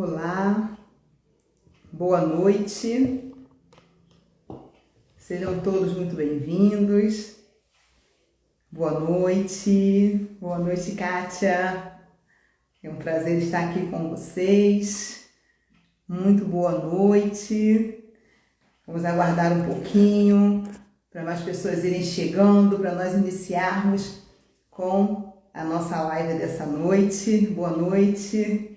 Olá, boa noite, sejam todos muito bem-vindos. Boa noite, Kátia, é um prazer estar aqui com vocês. Muito boa noite. Vamos aguardar um pouquinho para mais pessoas irem chegando, para nós iniciarmos com a nossa live dessa noite. Boa noite.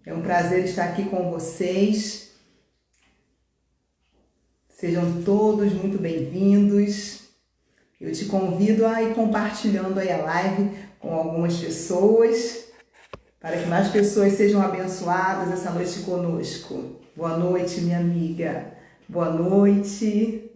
É um prazer estar aqui com vocês. Sejam todos muito bem-vindos. Eu te convido a ir compartilhando aí a live com algumas pessoas, para que mais pessoas sejam abençoadas essa noite conosco. Boa noite, minha amiga. Boa noite.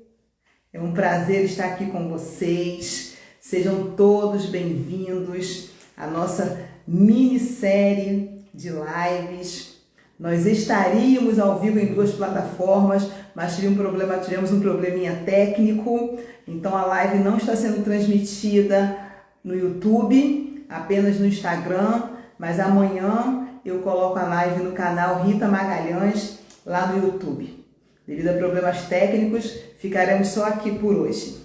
É um prazer estar aqui com vocês. Sejam todos bem-vindos à nossa minissérie de lives. Nós estaríamos ao vivo em duas plataformas, mas tivemos um probleminha técnico, então a live não está sendo transmitida no YouTube, apenas no Instagram, mas amanhã eu coloco a live no canal Rita Magalhães lá no YouTube. Devido a problemas técnicos, ficaremos só aqui por hoje.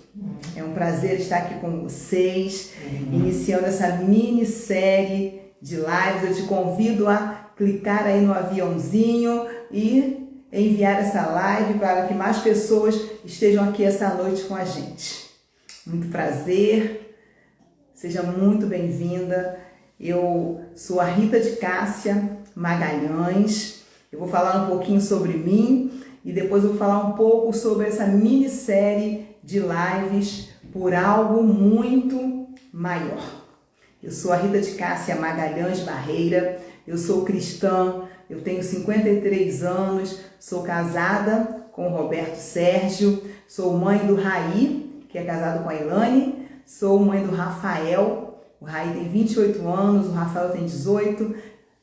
É um prazer estar aqui com vocês, iniciando essa minissérie de lives. Eu te convido a clicar aí no aviãozinho e enviar essa live para que mais pessoas estejam aqui essa noite com a gente. Muito prazer, seja muito bem-vinda. Eu sou a Rita de Cássia Magalhães. Eu vou falar um pouquinho sobre mim e depois eu vou falar um pouco sobre essa minissérie de lives por algo muito maior. Eu sou a Rita de Cássia Magalhães Barreira, eu sou cristã, eu tenho 53 anos, sou casada com o Roberto Sérgio, sou mãe do Raí, que é casado com a Ilane, sou mãe do Rafael, o Raí tem 28 anos, o Rafael tem 18,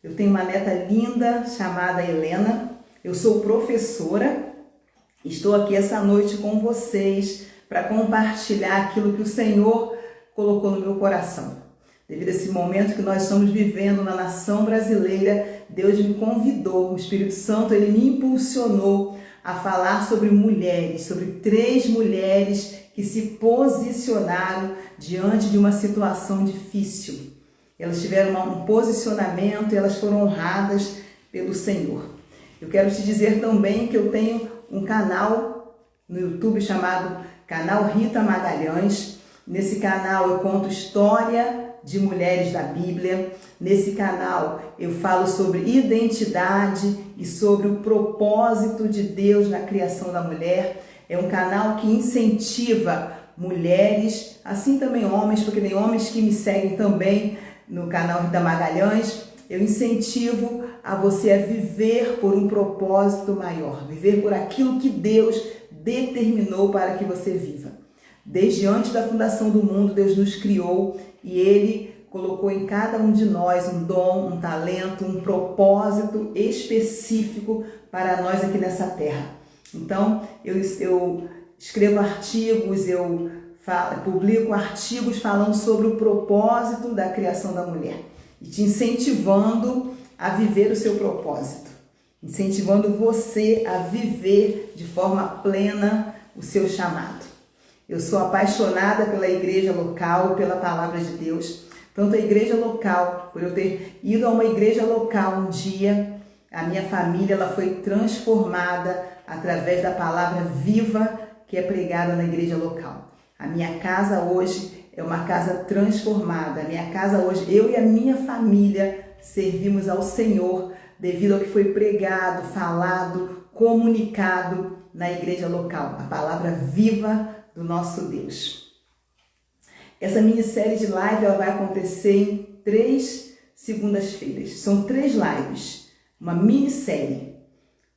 eu tenho uma neta linda chamada Helena, eu sou professora, estou aqui essa noite com vocês para compartilhar aquilo que o Senhor colocou no meu coração. Devido a esse momento que nós estamos vivendo na nação brasileira, Deus me convidou, o Espírito Santo, ele me impulsionou a falar sobre mulheres, sobre 3 mulheres que se posicionaram diante de uma situação difícil. Elas tiveram um posicionamento e elas foram honradas pelo Senhor. Eu quero te dizer também que eu tenho um canal no YouTube chamado Canal Rita Magalhães. Nesse canal eu conto história de mulheres da Bíblia. Nesse canal eu falo sobre identidade e sobre o propósito de Deus na criação da mulher. É um canal que incentiva mulheres, assim também homens, porque tem homens que me seguem também no canal Rita Magalhães. Eu incentivo a você a viver por um propósito maior, viver por aquilo que Deus determinou para que você viva. Desde antes da fundação do mundo, Deus nos criou e Ele colocou em cada um de nós um dom, um talento, um propósito específico para nós aqui nessa terra. Então, eu escrevo artigos, publico artigos falando sobre o propósito da criação da mulher e te incentivando a viver o seu propósito, incentivando você a viver de forma plena o seu chamado. Eu sou apaixonada pela igreja local, pela palavra de Deus. Tanto a igreja local, por eu ter ido a uma igreja local um dia, a minha família ela foi transformada através da palavra viva que é pregada na igreja local. A minha casa hoje é uma casa transformada. A minha casa hoje, eu e a minha família servimos ao Senhor devido ao que foi pregado, falado, comunicado na igreja local. A palavra viva do nosso Deus. Essa minissérie de live ela vai acontecer em 3 segundas-feiras. São 3 lives, uma minissérie.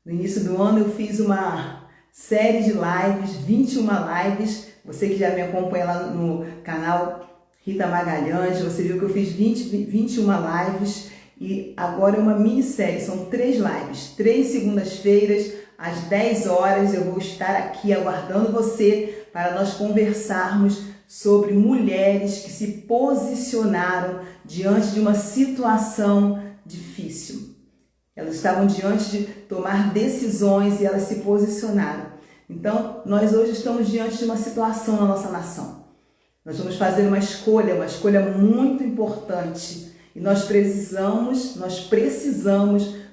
No início do ano eu fiz uma série de lives, 21 lives. Você que já me acompanha lá no canal Rita Magalhães, você viu que eu fiz 21 lives e agora é uma minissérie. São 3 lives, 3 segundas-feiras, às 10 horas eu vou estar aqui aguardando você para nós conversarmos sobre mulheres que se posicionaram diante de uma situação difícil. Elas estavam diante de tomar decisões e elas se posicionaram. Então, nós hoje estamos diante de uma situação na nossa nação. Nós vamos fazer uma escolha muito importante. E nós precisamos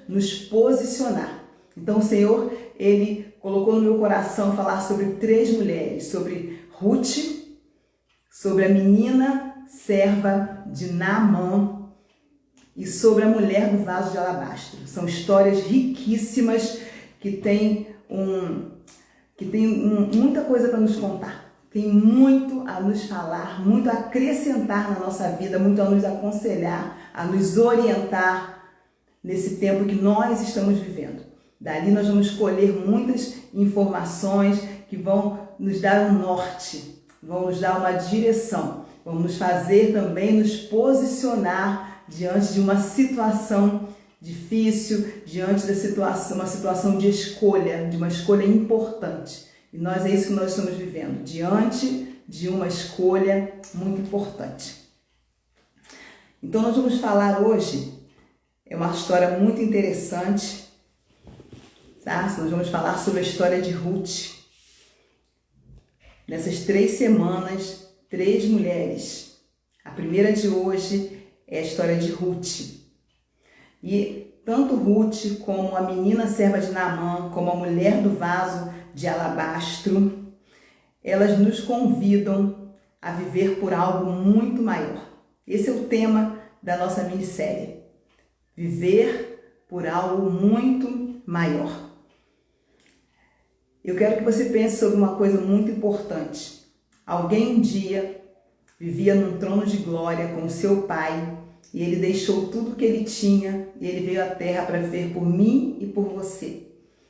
nos posicionar. Então, o Senhor, Ele colocou no meu coração falar sobre 3 mulheres, sobre Ruth, sobre a menina serva de Naamã e sobre a mulher do vaso de alabastro. São histórias riquíssimas que têm muita coisa para nos contar. Tem muito a nos falar, muito a acrescentar na nossa vida, muito a nos aconselhar, a nos orientar nesse tempo que nós estamos vivendo. Dali nós vamos colher muitas informações que vão nos dar um norte, vão nos dar uma direção, vão nos fazer também nos posicionar diante de uma situação difícil, diante de uma situação de escolha, de uma escolha importante. E nós é isso que nós estamos vivendo, diante de uma escolha muito importante. Então nós vamos falar hoje, é uma história muito interessante, tá? Nós vamos falar sobre a história de Ruth. Nessas 3 semanas, 3 mulheres. A primeira de hoje é a história de Ruth. E tanto Ruth como a menina serva de Naamã, como a mulher do vaso de alabastro, elas nos convidam a viver por algo muito maior. Esse é o tema da nossa minissérie. Viver por algo muito maior. Eu quero que você pense sobre uma coisa muito importante. Alguém um dia vivia num trono de glória com o seu pai e ele deixou tudo o que ele tinha e ele veio à terra para viver por mim e por você.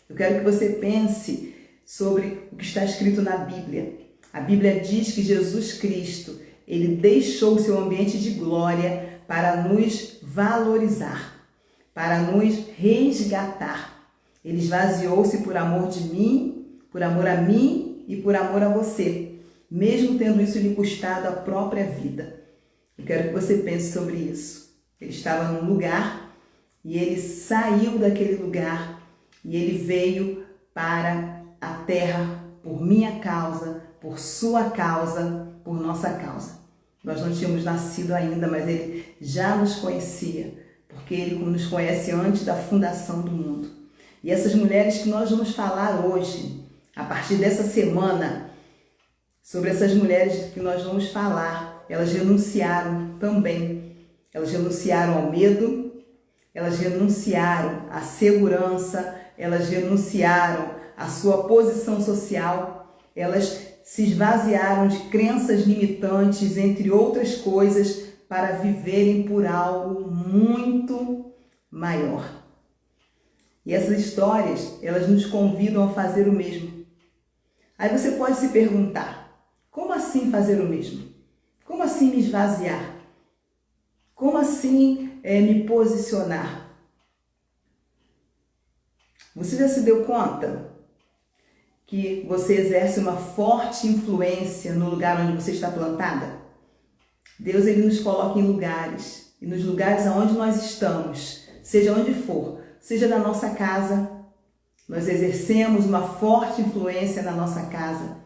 Eu quero que você pense sobre o que está escrito na Bíblia. A Bíblia diz que Jesus Cristo, ele deixou o seu ambiente de glória para nos valorizar, para nos resgatar. Ele esvaziou-se por amor de mim, por amor a mim e por amor a você, mesmo tendo isso lhe custado a própria vida. Eu quero que você pense sobre isso. Ele estava num lugar e ele saiu daquele lugar e ele veio para a terra por minha causa, por sua causa, por nossa causa. Nós não tínhamos nascido ainda, mas ele já nos conhecia, porque ele nos conhece antes da fundação do mundo. E essas mulheres que nós vamos falar hoje, a partir dessa semana, sobre essas mulheres que nós vamos falar, elas renunciaram também. Elas renunciaram ao medo, elas renunciaram à segurança, elas renunciaram à sua posição social, elas se esvaziaram de crenças limitantes, entre outras coisas, para viverem por algo muito maior. E essas histórias, elas nos convidam a fazer o mesmo. Aí você pode se perguntar, como assim fazer o mesmo? Como assim me esvaziar? Como assim me posicionar? Você já se deu conta que você exerce uma forte influência no lugar onde você está plantada? Deus, ele nos coloca em lugares, e nos lugares aonde nós estamos, seja onde for, seja na nossa casa, nós exercemos uma forte influência na nossa casa.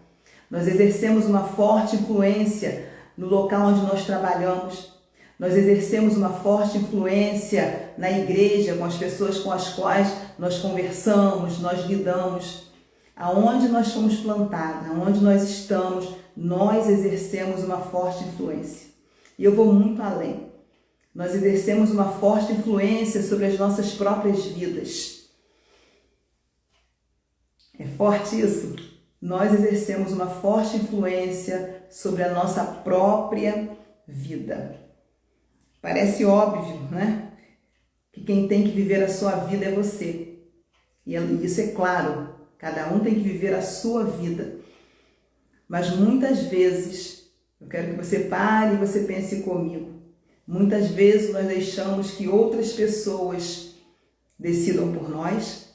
Nós exercemos uma forte influência no local onde nós trabalhamos. Nós exercemos uma forte influência na igreja, com as pessoas com as quais nós conversamos, nós lidamos. Aonde nós fomos plantados, aonde nós estamos, nós exercemos uma forte influência. E eu vou muito além. Nós exercemos uma forte influência sobre as nossas próprias vidas. É forte isso? Nós exercemos uma forte influência sobre a nossa própria vida. Parece óbvio, né? Que quem tem que viver a sua vida é você. E isso é claro, cada um tem que viver a sua vida. Mas muitas vezes, eu quero que você pare e você pense comigo. Muitas vezes nós deixamos que outras pessoas decidam por nós.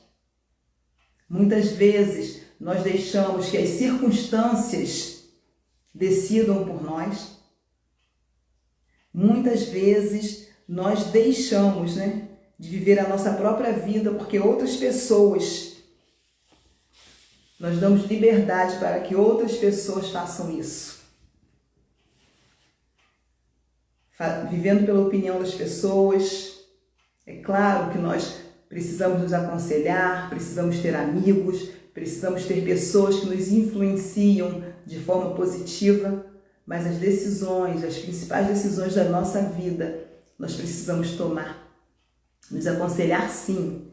Muitas vezes nós deixamos que as circunstâncias decidam por nós. Muitas vezes nós deixamos, de viver a nossa própria vida, porque outras pessoas, nós damos liberdade para que outras pessoas façam isso. Vivendo pela opinião das pessoas. É claro que nós precisamos nos aconselhar, precisamos ter amigos, precisamos ter pessoas que nos influenciam de forma positiva, mas as decisões, as principais decisões da nossa vida, nós precisamos tomar. Nos aconselhar, sim.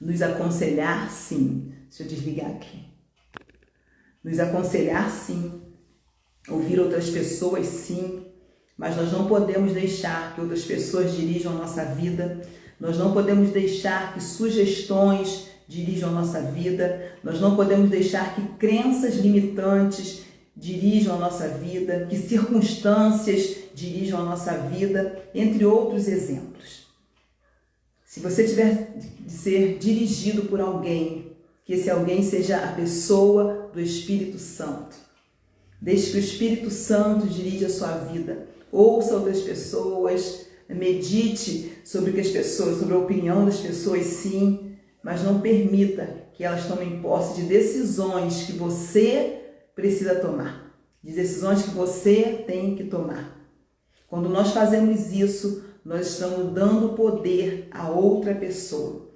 Nos aconselhar, sim. Deixa eu desligar aqui. Nos aconselhar, sim. Ouvir outras pessoas, sim. Mas nós não podemos deixar que outras pessoas dirijam a nossa vida. Nós não podemos deixar que sugestões dirijam a nossa vida. Nós não podemos deixar que crenças limitantes dirijam a nossa vida, que circunstâncias dirijam a nossa vida, entre outros exemplos. Se você tiver de ser dirigido por alguém, que esse alguém seja a pessoa do Espírito Santo. Deixe que o Espírito Santo dirija a sua vida. Ouça outras pessoas, medite sobre a opinião das pessoas, sim, mas não permita que elas tomem posse de decisões que você precisa tomar, de decisões que você tem que tomar. Quando nós fazemos isso, nós estamos dando poder a outra pessoa.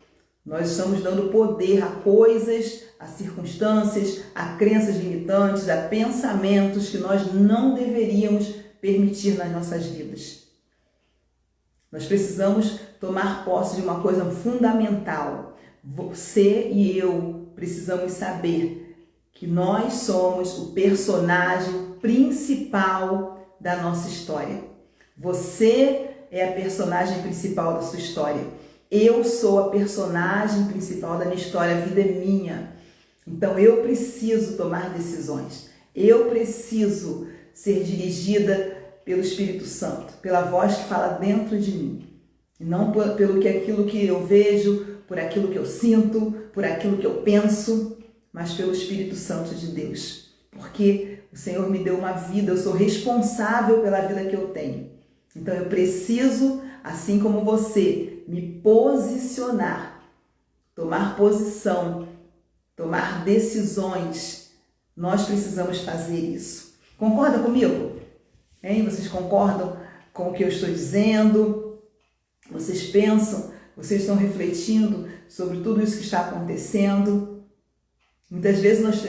Nós estamos dando poder a coisas, a circunstâncias, a crenças limitantes, a pensamentos que nós não deveríamos permitir nas nossas vidas. Nós precisamos tomar posse de uma coisa fundamental. Você e eu precisamos saber que nós somos o personagem principal da nossa história. Você é a personagem principal da sua história. Eu sou a personagem principal da minha história, a vida é minha. Então eu preciso tomar decisões. Eu preciso ser dirigida pelo Espírito Santo, pela voz que fala dentro de mim. E não pelo que aquilo que eu vejo, por aquilo que eu sinto, por aquilo que eu penso, mas pelo Espírito Santo de Deus. Porque o Senhor me deu uma vida, eu sou responsável pela vida que eu tenho. Então eu preciso, assim como você, me posicionar, tomar posição, tomar decisões. Nós precisamos fazer isso. Concorda comigo? Hein? Vocês concordam com o que eu estou dizendo? Vocês pensam? Vocês estão refletindo sobre tudo isso que está acontecendo? Muitas vezes nós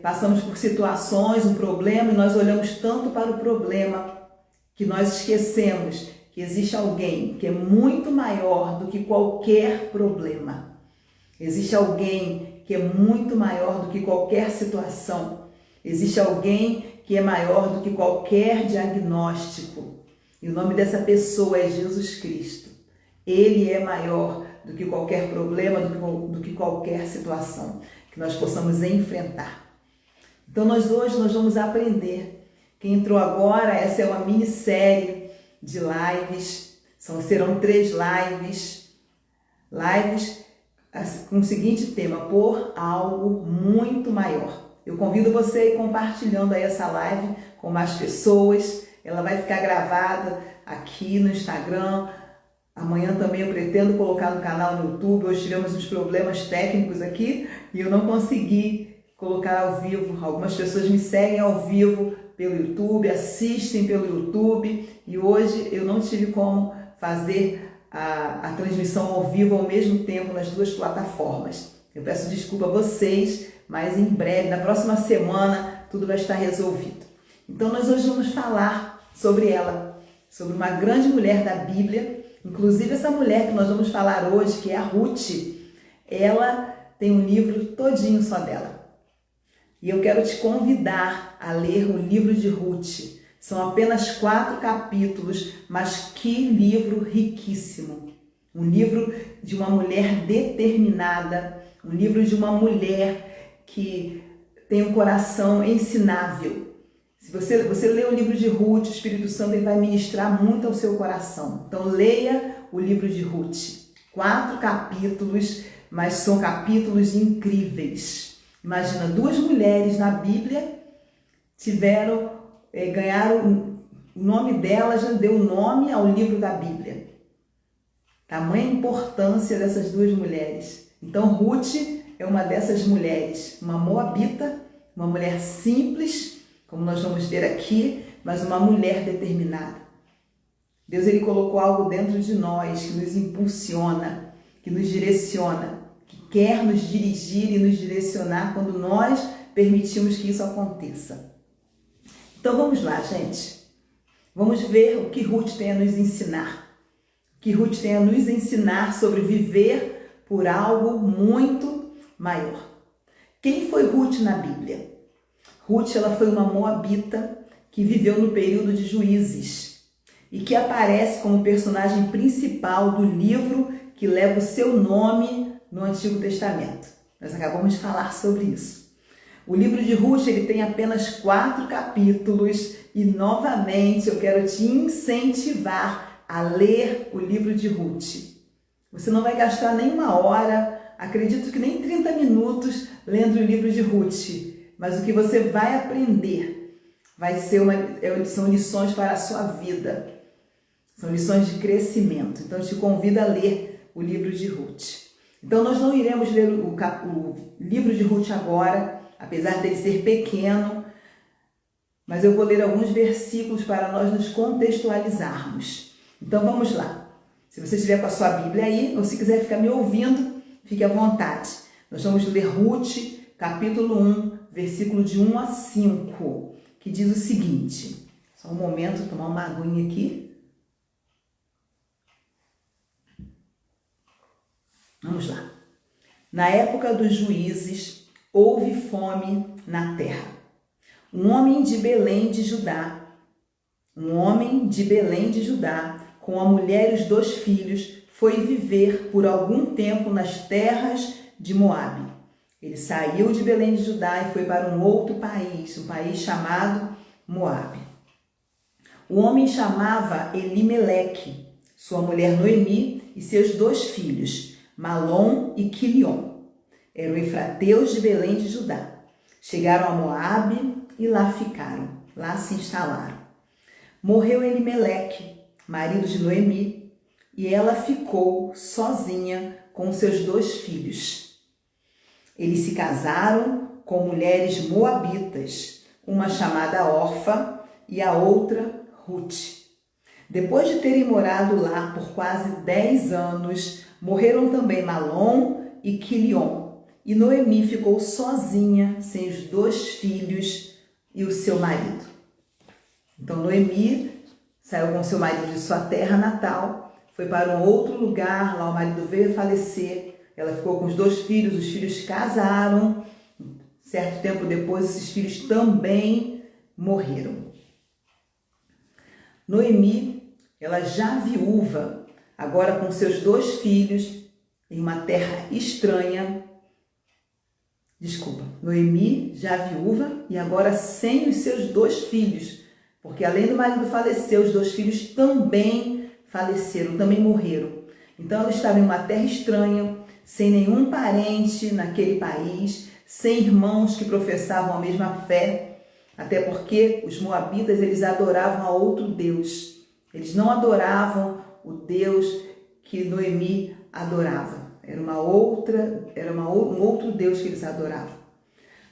passamos por situações, um problema, e nós olhamos tanto para o problema que nós esquecemos que existe alguém que é muito maior do que qualquer problema. Existe alguém que é muito maior do que qualquer situação. Existe alguém que é maior do que qualquer diagnóstico. E o nome dessa pessoa é Jesus Cristo. Ele é maior do que qualquer problema, do que qualquer situação que nós possamos enfrentar. Então hoje nós vamos aprender. Quem entrou agora, essa é uma minissérie de lives. Serão 3 lives. Lives com o seguinte tema: por algo muito maior. Eu convido você a ir compartilhando aí essa live com mais pessoas. Ela vai ficar gravada aqui no Instagram. Amanhã também eu pretendo colocar no canal no YouTube. Hoje tivemos uns problemas técnicos aqui e eu não consegui colocar ao vivo. Algumas pessoas me seguem ao vivo pelo YouTube, assistem pelo YouTube, e hoje eu não tive como fazer a transmissão ao vivo ao mesmo tempo nas 2 plataformas. Eu peço desculpa a vocês, mas em breve, na próxima semana, tudo vai estar resolvido. Então nós hoje vamos falar sobre ela, sobre uma grande mulher da Bíblia. Inclusive essa mulher que nós vamos falar hoje, que é a Ruth, ela tem um livro todinho só dela. E eu quero te convidar a ler o livro de Ruth. São apenas 4 capítulos, mas que livro riquíssimo. Um livro de uma mulher determinada, um livro de uma mulher que tem um coração ensinável. Se você lê o livro de Ruth, o Espírito Santo ele vai ministrar muito ao seu coração. Então leia o livro de Ruth. 4 capítulos, mas são capítulos incríveis. Imagina, 2 mulheres na Bíblia tiveram ganharam, o nome dela já deu nome ao livro da Bíblia. Tamanha importância dessas duas mulheres. Então Ruth é uma dessas mulheres, uma moabita, uma mulher simples, como nós vamos ver aqui, mas uma mulher determinada. Deus ele colocou algo dentro de nós que nos impulsiona, que nos direciona, que quer nos dirigir e nos direcionar quando nós permitimos que isso aconteça. Então vamos lá, gente. Vamos ver o que Ruth tem a nos ensinar. O que Ruth tem a nos ensinar sobre viver por algo muito maior. Quem foi Ruth na Bíblia? Ruth ela foi uma moabita que viveu no período de Juízes e que aparece como personagem principal do livro que leva o seu nome no Antigo Testamento. Nós acabamos de falar sobre isso. O livro de Ruth ele tem apenas 4 capítulos e, novamente, eu quero te incentivar a ler o livro de Ruth. Você não vai gastar nenhuma hora, acredito que nem 30 minutos, lendo o livro de Ruth, mas o que você vai aprender são lições para a sua vida, são lições de crescimento. Então, eu te convido a ler o livro de Ruth. Então, nós não iremos ler o livro de Ruth agora, apesar de ser pequeno, mas eu vou ler alguns versículos para nós nos contextualizarmos. Então, vamos lá. Se você estiver com a sua Bíblia aí, ou se quiser ficar me ouvindo, fique à vontade. Nós vamos ler Ruth, capítulo 1, versículo de 1 a 5, que diz o seguinte. Só um momento, vou tomar uma aguinha aqui. Vamos lá. Na época dos juízes, houve fome na terra. Um homem de Belém de Judá, com a mulher e os 2 filhos, foi viver por algum tempo nas terras de Moabe. Ele saiu de Belém de Judá e foi para um outro país, um país chamado Moabe. O homem chamava Elimeleque, sua mulher Noemi e seus 2 filhos, Malom e Quilion. Eram efrateus de Belém de Judá. Chegaram a Moabe e lá ficaram, lá se instalaram. Morreu Elimeleque, marido de Noemi, e ela ficou sozinha com seus 2 filhos. Eles se casaram com mulheres moabitas, uma chamada Orfa e a outra Ruth. Depois de terem morado lá por quase 10 anos, morreram também Malom e Quilion, e Noemi ficou sozinha, sem os 2 filhos e o seu marido. Então Noemi saiu com seu marido de sua terra natal, foi para um outro lugar, lá o marido veio a falecer, ela ficou com os 2 filhos, os filhos casaram, certo tempo depois esses filhos também morreram. Noemi, ela já viúva, agora com seus 2 filhos, em uma terra estranha. Noemi, já viúva e agora sem os seus 2 filhos, porque além do marido falecer, os 2 filhos também faleceram, também morreram. Então ela estava em uma terra estranha, sem nenhum parente naquele país, sem irmãos que professavam a mesma fé, até porque os moabitas eles adoravam a outro Deus. Eles não adoravam o Deus que Noemi adorava. Era um outro Deus que eles adoravam.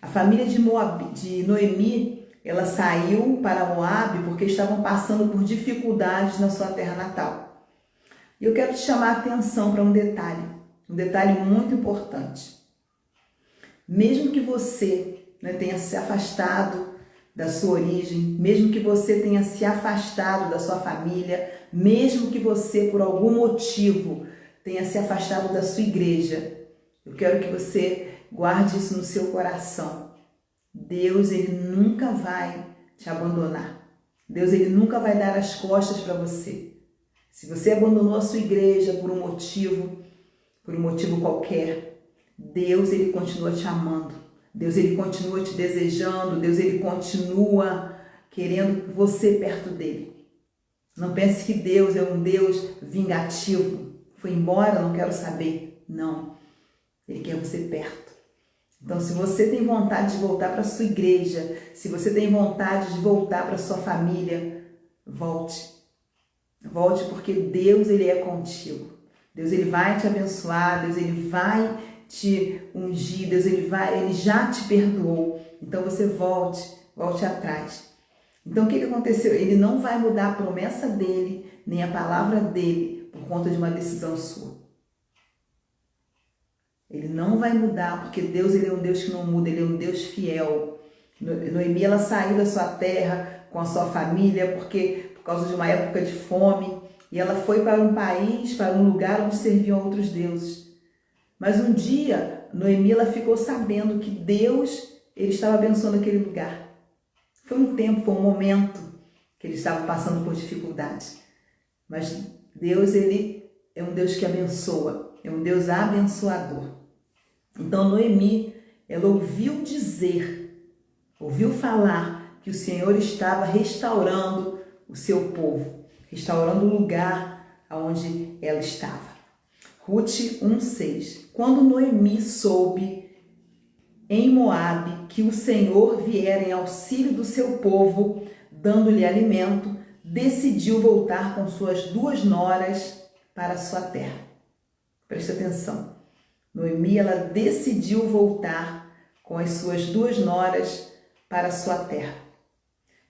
A família de Noemi, ela saiu para Moabe porque estavam passando por dificuldades na sua terra natal. E eu quero te chamar a atenção para um detalhe muito importante. Mesmo que você tenha se afastado da sua origem, mesmo que você tenha se afastado da sua família, mesmo que você, por algum motivo, tenha se afastado da sua igreja, eu quero que você guarde isso no seu coração. Deus, ele nunca vai te abandonar. Deus, ele nunca vai dar as costas para você. Se você abandonou a sua igreja por um motivo qualquer, Deus, ele continua te amando. Deus, ele continua te desejando. Deus, ele continua querendo você perto dele. Não pense que Deus é um Deus vingativo. Foi embora, não quero saber. Não. Ele quer você perto. Então, se você tem vontade de voltar para a sua igreja, se você tem vontade de voltar para a sua família, volte. Volte, porque Deus, Ele é contigo. Deus, Ele vai te abençoar, Deus, Ele vai te ungir, Deus, Ele já te perdoou. Então, você volte atrás. Então, o que aconteceu? Ele não vai mudar a promessa dele, nem a palavra dele, por conta de uma decisão sua. Ele não vai mudar, porque Deus, Ele é um Deus que não muda, Ele é um Deus fiel. Noemi, ela saiu da sua terra com a sua família, por causa de uma época de fome, e ela foi para um país, para um lugar onde serviam outros deuses. Mas um dia, Noemi, ela ficou sabendo que Deus, Ele estava abençoando aquele lugar. Foi um tempo, foi um momento que eles estavam passando por dificuldades. Mas Deus, Ele é um Deus que abençoa, é um Deus abençoador. Então Noemi, ela ouviu falar que o Senhor estava restaurando o seu povo, restaurando o lugar onde ela estava. Ruth 1:6. Quando Noemi soube em Moabe que o Senhor viera em auxílio do seu povo, dando-lhe alimento, decidiu voltar com suas 2 noras para a sua terra. Preste atenção. Noemi, ela decidiu voltar com as suas 2 noras para a sua terra.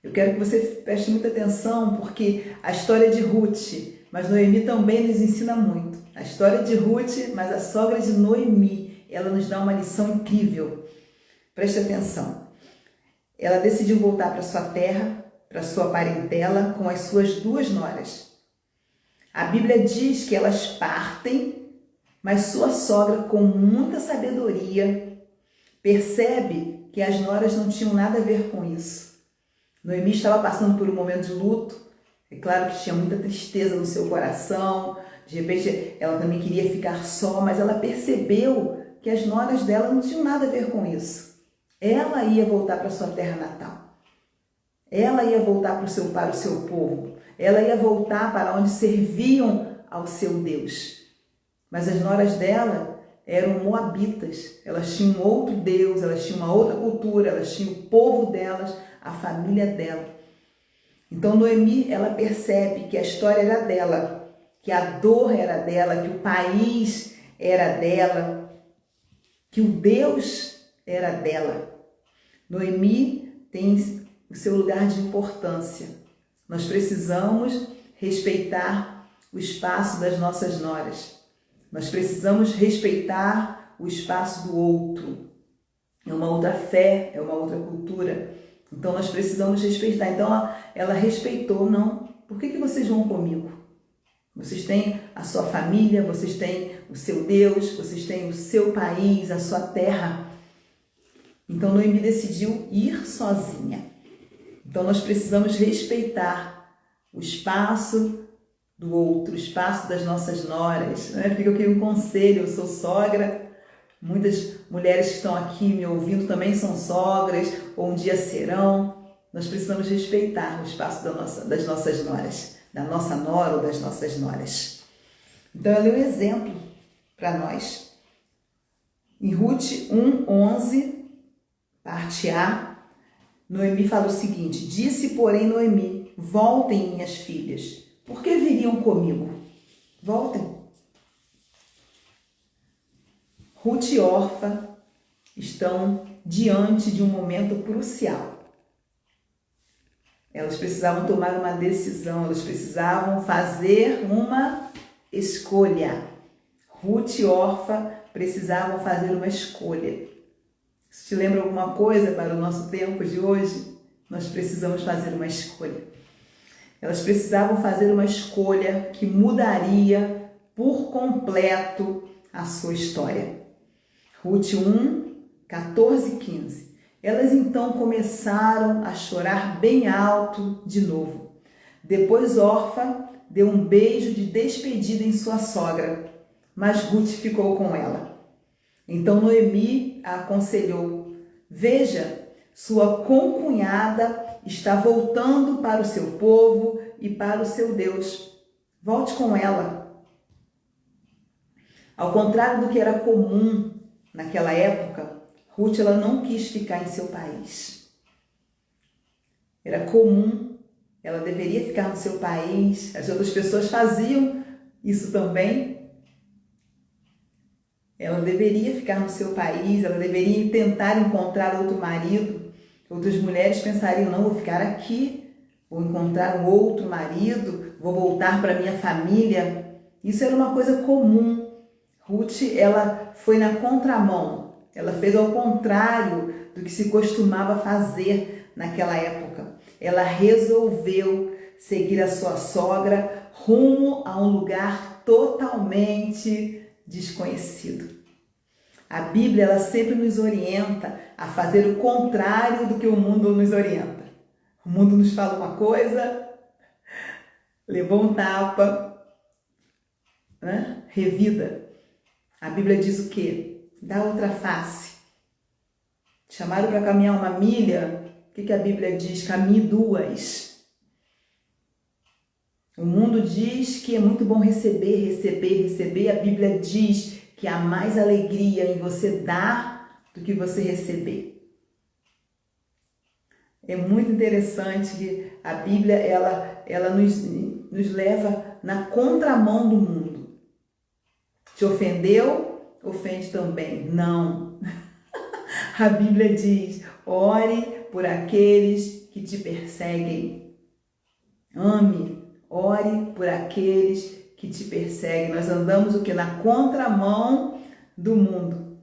Eu quero que você preste muita atenção, porque a história de Ruth, mas Noemi também nos ensina muito. A história de Ruth, mas a sogra de Noemi, ela nos dá uma lição incrível. Preste atenção. Ela decidiu voltar para a sua terra, para a sua parentela, com as suas 2 noras. A Bíblia diz que elas partem, mas sua sogra, com muita sabedoria, percebe que as noras não tinham nada a ver com isso. Noemi estava passando por um momento de luto. É claro que tinha muita tristeza no seu coração. De repente, ela também queria ficar só, mas ela percebeu que as noras dela não tinham nada a ver com isso. Ela ia voltar para sua terra natal. Ela ia voltar para o seu povo. Ela ia voltar para onde serviam ao seu Deus. Mas as noras dela eram moabitas, elas tinham outro Deus, elas tinham uma outra cultura, elas tinham o povo delas, a família dela. Então Noemi, ela percebe que a história era dela, que a dor era dela, que o país era dela, que o Deus era dela. Noemi tem o seu lugar de importância. Nós precisamos respeitar o espaço das nossas noras. Nós precisamos respeitar o espaço do outro. É uma outra fé, é uma outra cultura. Então nós precisamos respeitar. Então ela respeitou, não. Por que vocês vão comigo? Vocês têm a sua família, vocês têm o seu Deus, vocês têm o seu país, a sua terra. Então Noemi decidiu ir sozinha. Então nós precisamos respeitar o espaço do outro, o espaço das nossas noras. Né? Fica aqui um conselho, eu sou sogra, muitas mulheres que estão aqui me ouvindo também são sogras, ou um dia serão. Nós precisamos respeitar o espaço das nossas noras, da nossa nora ou das nossas noras. Então ela é um exemplo para nós. Em Ruth 1:11, parte A, Noemi fala o seguinte: disse, porém, Noemi, voltem, minhas filhas. Por que viriam comigo? Voltem. Ruth e Orfa estão diante de um momento crucial. Elas precisavam tomar uma decisão, elas precisavam fazer uma escolha. Ruth e Orfa precisavam fazer uma escolha. Se te lembra alguma coisa para o nosso tempo de hoje, nós precisamos fazer uma escolha. Elas precisavam fazer uma escolha que mudaria por completo a sua história. Ruth 1:14 e 15. Elas então começaram a chorar bem alto de novo. Depois Orfa deu um beijo de despedida em sua sogra, mas Ruth ficou com ela. Então Noemi a aconselhou: veja, sua concunhada está voltando para o seu povo e para o seu Deus. Volte com ela. Ao contrário do que era comum naquela época, Ruth, ela não quis ficar em seu país. Era comum, ela deveria ficar no seu país, as outras pessoas faziam isso também. Ela deveria ficar no seu país, ela deveria tentar encontrar outro marido. Outras mulheres pensariam, não, vou ficar aqui, vou encontrar um outro marido, vou voltar para minha família. Isso era uma coisa comum. Ruth, ela foi na contramão, ela fez ao contrário do que se costumava fazer naquela época. Ela resolveu seguir a sua sogra rumo a um lugar totalmente desconhecido. A Bíblia, ela sempre nos orienta a fazer o contrário do que o mundo nos orienta. O mundo nos fala uma coisa, levou um tapa, né? Revida. A Bíblia diz o quê? Dá outra face. Te chamaram para caminhar uma milha, o que a Bíblia diz? Caminhe duas. O mundo diz que é muito bom receber, receber, receber. A Bíblia diz que há mais alegria em você dar do que você receber. É muito interessante que a Bíblia ela nos leva na contramão do mundo. Te ofendeu? Ofende também. Não. A Bíblia diz, ore por aqueles que te perseguem. Ame, ore por aqueles que te perseguem. Nós andamos o que? Na contramão do mundo.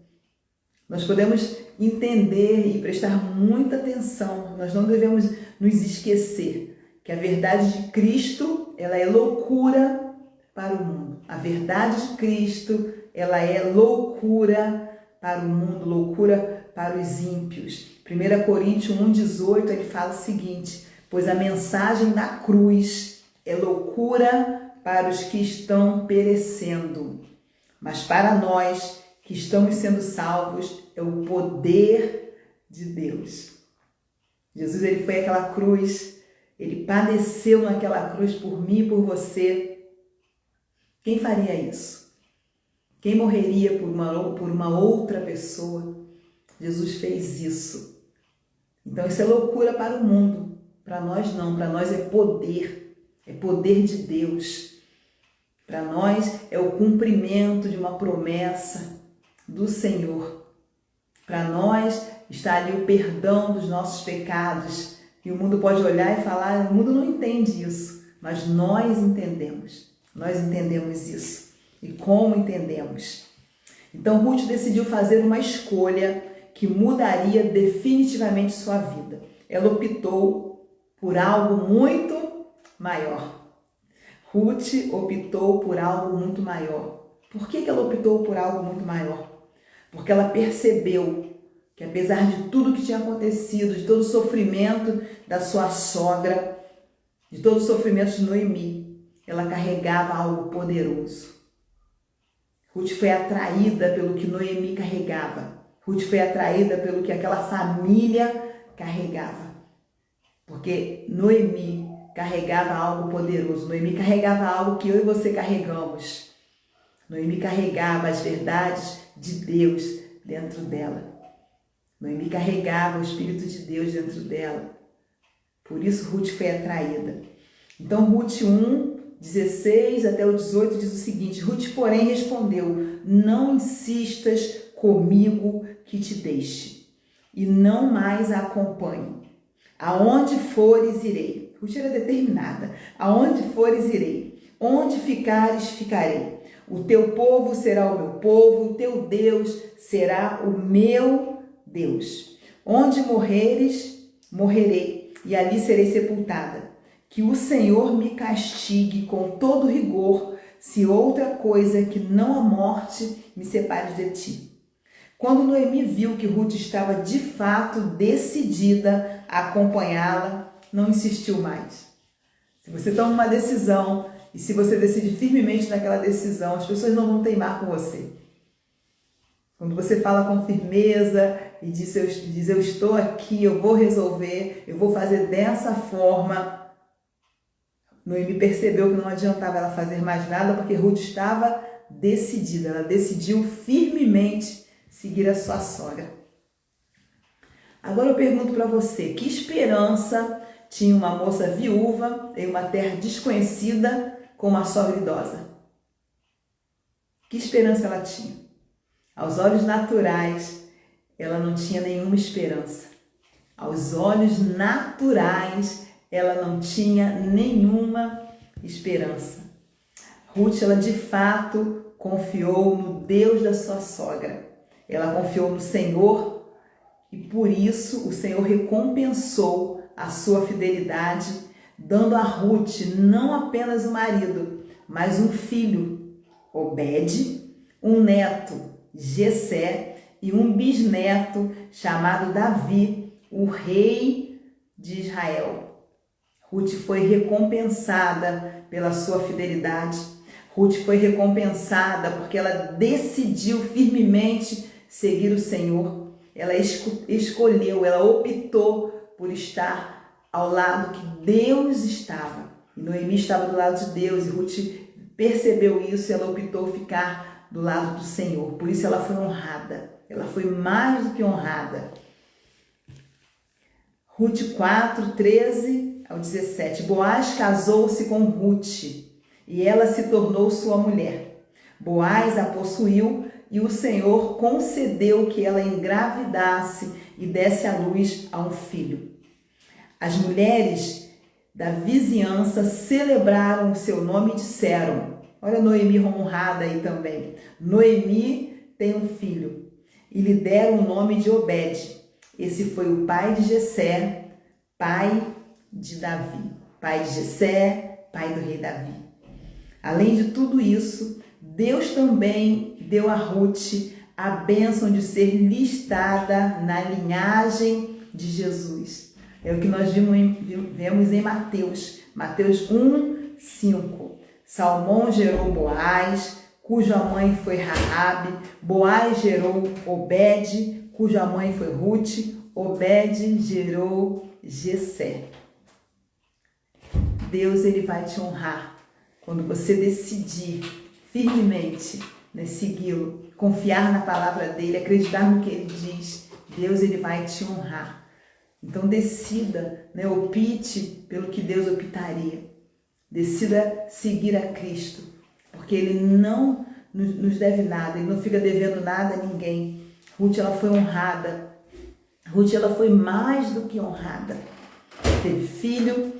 Nós podemos entender e prestar muita atenção. Nós não devemos nos esquecer que a verdade de Cristo, ela é loucura para o mundo. A verdade de Cristo, ela é loucura para o mundo, loucura para os ímpios. 1 Coríntios 1,18, ele fala o seguinte, pois a mensagem da cruz é loucura para os que estão perecendo, mas para nós que estamos sendo salvos é o poder de Deus. Jesus, ele foi àquela cruz, ele padeceu naquela cruz por mim e por você. Quem faria isso? Quem morreria por uma outra pessoa? Jesus fez isso. Então isso é loucura para o mundo. Para nós não, para nós é poder de Deus. Para nós é o cumprimento de uma promessa do Senhor. Para nós está ali o perdão dos nossos pecados. E o mundo pode olhar e falar, o mundo não entende isso, mas nós entendemos. Nós entendemos isso. E como entendemos? Então Ruth decidiu fazer uma escolha que mudaria definitivamente sua vida. Ela optou por algo muito maior. Ruth optou por algo muito maior. Por que ela optou por algo muito maior? Porque ela percebeu que apesar de tudo que tinha acontecido, de todo o sofrimento da sua sogra, de todo o sofrimento de Noemi, ela carregava algo poderoso. Ruth foi atraída pelo que Noemi carregava. Ruth foi atraída pelo que aquela família carregava. Porque Noemi carregava algo poderoso. Noemi carregava algo que eu e você carregamos. Noemi carregava as verdades de Deus dentro dela. Noemi carregava o Espírito de Deus dentro dela. Por isso Ruth foi atraída. Então Ruth 1, 16 até o 18 diz o seguinte, Ruth, porém, respondeu, não insistas comigo que te deixe, e não mais a acompanhe. Aonde fores, irei. Ruth era determinada. Aonde fores, irei. Onde ficares, ficarei. O teu povo será o meu povo, o teu Deus será o meu Deus. Onde morreres, morrerei, e ali serei sepultada. Que o Senhor me castigue com todo rigor, se outra coisa que não a morte me separe de ti. Quando Noemi viu que Ruth estava de fato decidida a acompanhá-la, não insistiu mais. Se você toma uma decisão e se você decide firmemente naquela decisão, as pessoas não vão teimar com você. Quando você fala com firmeza e diz eu estou aqui, eu vou resolver, eu vou fazer dessa forma. Noemi percebeu que não adiantava ela fazer mais nada porque Ruth estava decidida. Ela decidiu firmemente seguir a sua sogra. Agora eu pergunto para você, que esperança tinha uma moça viúva em uma terra desconhecida com uma sogra idosa? Que esperança ela tinha? Aos olhos naturais, ela não tinha nenhuma esperança. Aos olhos naturais, ela não tinha nenhuma esperança. Ruth, ela de fato confiou no Deus da sua sogra. Ela confiou no Senhor e por isso o Senhor recompensou a sua fidelidade, dando a Ruth não apenas um marido, mas um filho, Obed, um neto, Jessé, e um bisneto chamado Davi, o rei de Israel. Ruth foi recompensada pela sua fidelidade. Ruth foi recompensada porque ela decidiu firmemente seguir o Senhor. Ela escolheu, ela optou por estar ao lado que Deus estava. E Noemi estava do lado de Deus e Ruth percebeu isso e ela optou ficar do lado do Senhor. Por isso ela foi honrada. Ela foi mais do que honrada. Ruth 4, 13 ao 17. Boaz casou-se com Ruth e ela se tornou sua mulher. Boaz a possuiu e o Senhor concedeu que ela engravidasse e desse à luz a um filho. As mulheres da vizinhança celebraram o seu nome e disseram, olha Noemi honrada aí também, Noemi tem um filho, e lhe deram o nome de Obed. Esse foi o pai de Jessé, pai de Davi, pai de Jessé, pai do rei Davi. Além de tudo isso, Deus também deu a Ruth a bênção de ser listada na linhagem de Jesus. É o que nós vemos em Mateus 1, 5. Salmão gerou Boaz, cuja mãe foi Raabe. Boaz gerou Obed, cuja mãe foi Ruth. Obed gerou Jessé. Deus, ele vai te honrar quando você decidir firmemente, né, segui-lo, confiar na palavra dele, acreditar no que ele diz. Deus, ele vai te honrar. Então decida, né, opte pelo que Deus optaria. Decida seguir a Cristo, porque ele não nos deve nada, ele não fica devendo nada a ninguém. Ruth, ela foi honrada. Ruth, ela foi mais do que honrada. Teve filho,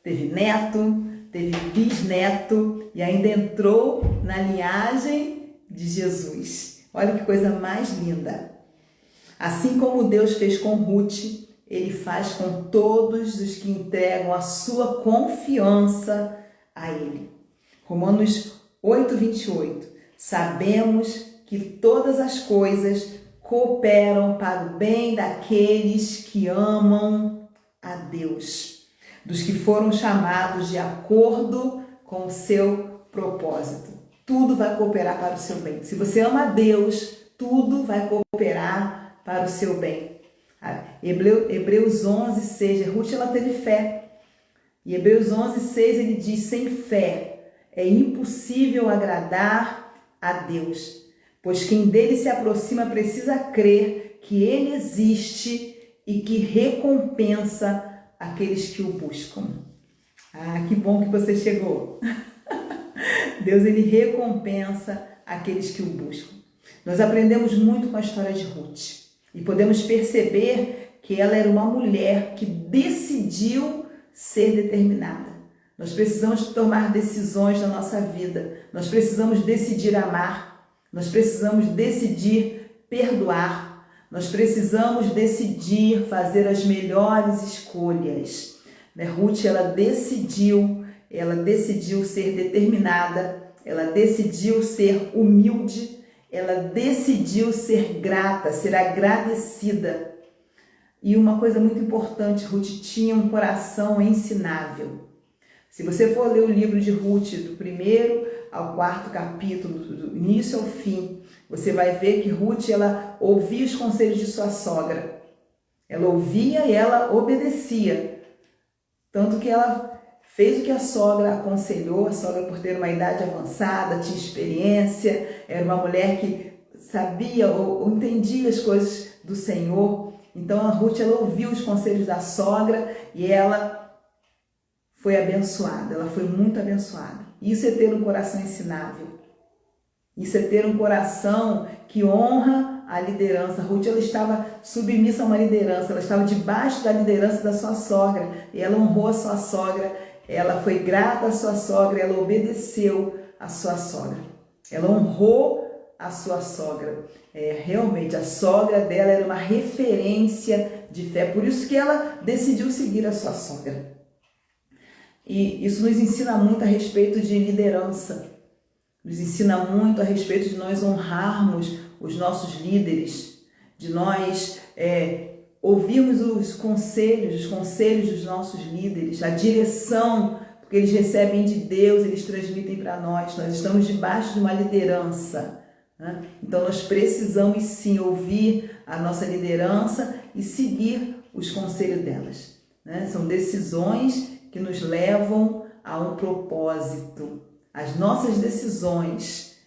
teve neto, teve bisneto e ainda entrou na linhagem de Jesus. Olha que coisa mais linda. Assim como Deus fez com Ruth, ele faz com todos os que entregam a sua confiança a ele. Romanos 8, 28. Sabemos que todas as coisas cooperam para o bem daqueles que amam a Deus, dos que foram chamados de acordo com o seu propósito. Tudo vai cooperar para o seu bem. Se você ama a Deus, tudo vai cooperar para o seu bem. Hebreus 11, 6. Ruth, ela teve fé. E Hebreus 11, 6, ele diz, sem fé é impossível agradar a Deus, pois quem dele se aproxima precisa crer que ele existe e que recompensa aqueles que o buscam. Ah, que bom que você chegou. Deus, ele recompensa aqueles que o buscam. Nós aprendemos muito com a história de Ruth e podemos perceber que ela era uma mulher que decidiu ser determinada. Nós precisamos tomar decisões na nossa vida. Nós precisamos decidir amar. Nós precisamos decidir perdoar. Nós precisamos decidir fazer as melhores escolhas. Ruth, ela decidiu ser determinada, ela decidiu ser humilde, ela decidiu ser grata, ser agradecida. E uma coisa muito importante, Ruth tinha um coração ensinável. Se você for ler o livro de Ruth, do 1º ao 4º capítulo, do início ao fim, você vai ver que Ruth, ela ouvia os conselhos de sua sogra. Ela ouvia e ela obedecia. Tanto que ela fez o que a sogra aconselhou, a sogra por ter uma idade avançada, tinha experiência, era uma mulher que sabia ou entendia as coisas do Senhor. Então a Ruth, ela ouviu os conselhos da sogra e ela foi abençoada, ela foi muito abençoada. Isso é ter um coração ensinável. Isso é ter um coração que honra a liderança. Ruth, ela estava submissa a uma liderança, ela estava debaixo da liderança da sua sogra. E ela honrou a sua sogra, ela foi grata à sua sogra, ela obedeceu à sua sogra. Ela honrou a sua sogra. Realmente, a sogra dela era uma referência de fé. Por isso que ela decidiu seguir a sua sogra. E isso nos ensina muito a respeito de liderança. Nos ensina muito a respeito de nós honrarmos os nossos líderes, de nós ouvirmos os conselhos dos nossos líderes, a direção, porque eles recebem de Deus, eles transmitem para nós. Nós estamos debaixo de uma liderança, né? Então nós precisamos sim ouvir a nossa liderança e seguir os conselhos delas, né? São decisões que nos levam a um propósito. As nossas decisões,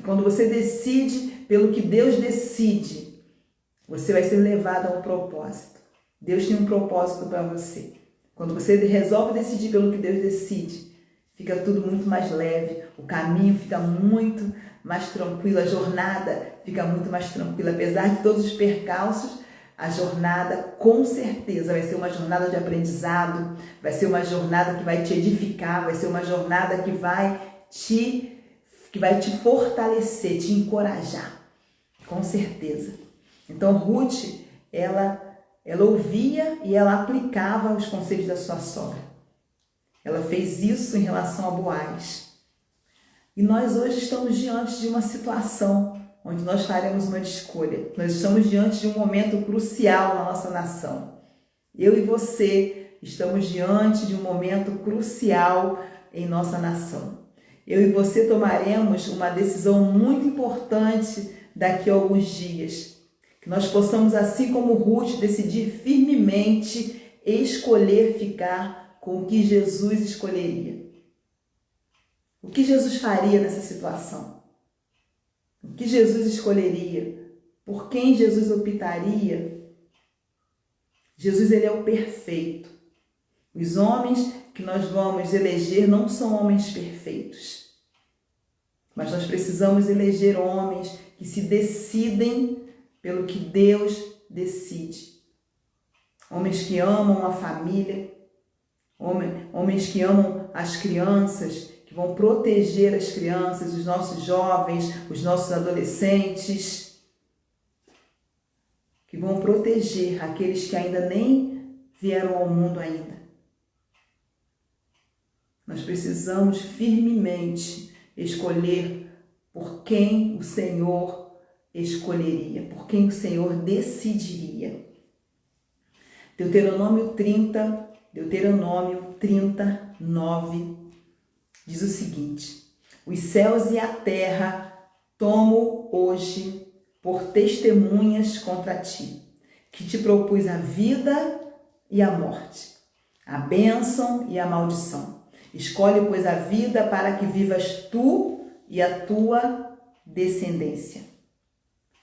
quando você decide pelo que Deus decide, você vai ser levado a um propósito. Deus tem um propósito para você. Quando você resolve decidir pelo que Deus decide, fica tudo muito mais leve, o caminho fica muito mais tranquilo, a jornada fica muito mais tranquila. Apesar de todos os percalços, a jornada com certeza vai ser uma jornada de aprendizado, vai ser uma jornada que vai te edificar, vai ser uma jornada que vai te fortalecer, te encorajar, com certeza. Então Ruth, ela ouvia e ela aplicava os conselhos da sua sogra. Ela fez isso em relação a Boaz. E nós hoje estamos diante de uma situação onde nós faremos uma escolha. Nós estamos diante de um momento crucial na nossa nação. Eu e você estamos diante de um momento crucial em nossa nação. Eu e você tomaremos uma decisão muito importante daqui a alguns dias. Que nós possamos, assim como Ruth, decidir firmemente escolher ficar com o que Jesus escolheria. O que Jesus faria nessa situação? O que Jesus escolheria? Por quem Jesus optaria? Jesus, ele é o perfeito. Os homens que nós vamos eleger não são homens perfeitos. Mas nós precisamos eleger homens que se decidem pelo que Deus decide. Homens que amam a família, homens que amam as crianças, que vão proteger as crianças, os nossos jovens, os nossos adolescentes, que vão proteger aqueles que ainda nem vieram ao mundo ainda. Nós precisamos firmemente escolher por quem o Senhor escolheria, por quem o Senhor decidiria. Deuteronômio 39 diz o seguinte: os céus e a terra tomo hoje por testemunhas contra ti, que te propus a vida e a morte, a bênção e a maldição. Escolhe, pois, a vida para que vivas tu e a tua descendência.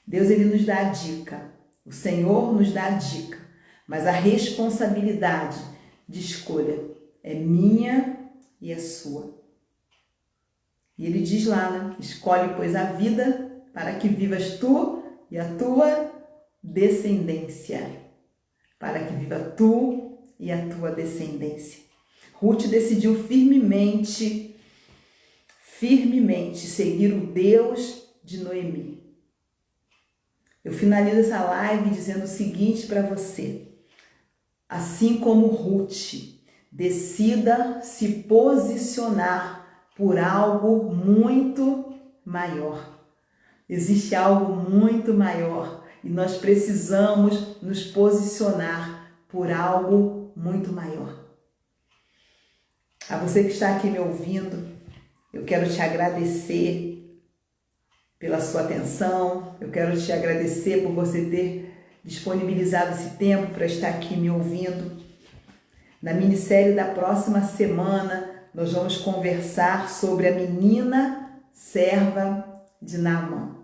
Deus, ele nos dá a dica, o Senhor nos dá a dica, mas a responsabilidade de escolha é minha e é sua. E ele diz lá, né? Escolhe, pois, a vida para que vivas tu e a tua descendência. Para que viva tu e a tua descendência. Ruth decidiu firmemente seguir o Deus de Noemi. Eu finalizo essa live dizendo o seguinte para você. Assim como Ruth, decida se posicionar por algo muito maior. Existe algo muito maior e nós precisamos nos posicionar por algo muito maior. A você que está aqui me ouvindo, eu quero te agradecer pela sua atenção, eu quero te agradecer por você ter disponibilizado esse tempo para estar aqui me ouvindo. Na minissérie da próxima semana, nós vamos conversar sobre a menina serva de Naamã.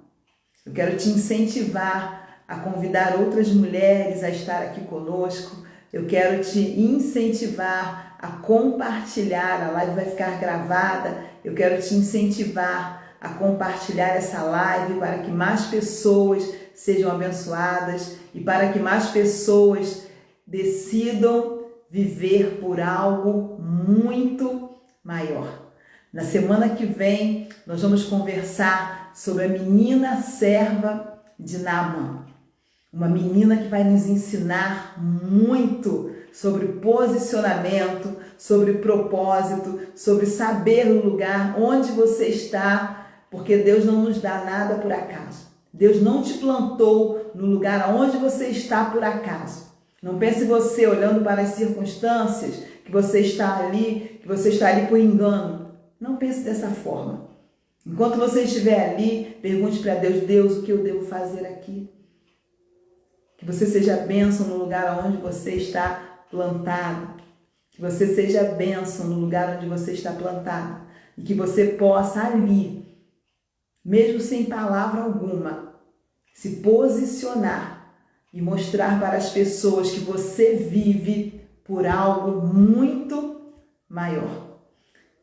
Eu quero te incentivar a convidar outras mulheres a estar aqui conosco. Eu quero te incentivar a compartilhar, a live vai ficar gravada. Eu quero te incentivar a compartilhar essa live para que mais pessoas sejam abençoadas e para que mais pessoas decidam viver por algo muito maior. Na semana que vem, nós vamos conversar sobre a menina serva de Naamã. Uma menina que vai nos ensinar muito sobre posicionamento, sobre propósito, sobre saber o lugar onde você está, porque Deus não nos dá nada por acaso. Deus não te plantou no lugar onde você está por acaso. Não pense você olhando para as circunstâncias que você está ali por engano. Não pense dessa forma. Enquanto você estiver ali, pergunte para Deus: Deus, o que eu devo fazer aqui? Que você seja bênção no lugar onde você está plantado. Que você seja bênção no lugar onde você está plantado. E que você possa ali, mesmo sem palavra alguma, se posicionar e mostrar para as pessoas que você vive por algo muito maior.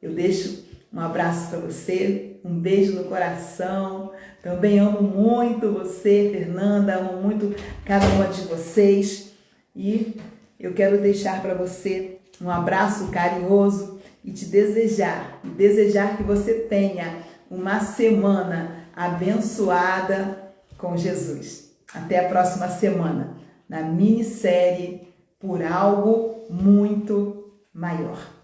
Eu deixo um abraço para você, um beijo no coração. Também amo muito você, Fernanda, amo muito cada uma de vocês. E eu quero deixar para você um abraço carinhoso e te desejar que você tenha uma semana abençoada com Jesus. Até a próxima semana, na minissérie Por Algo Muito Maior.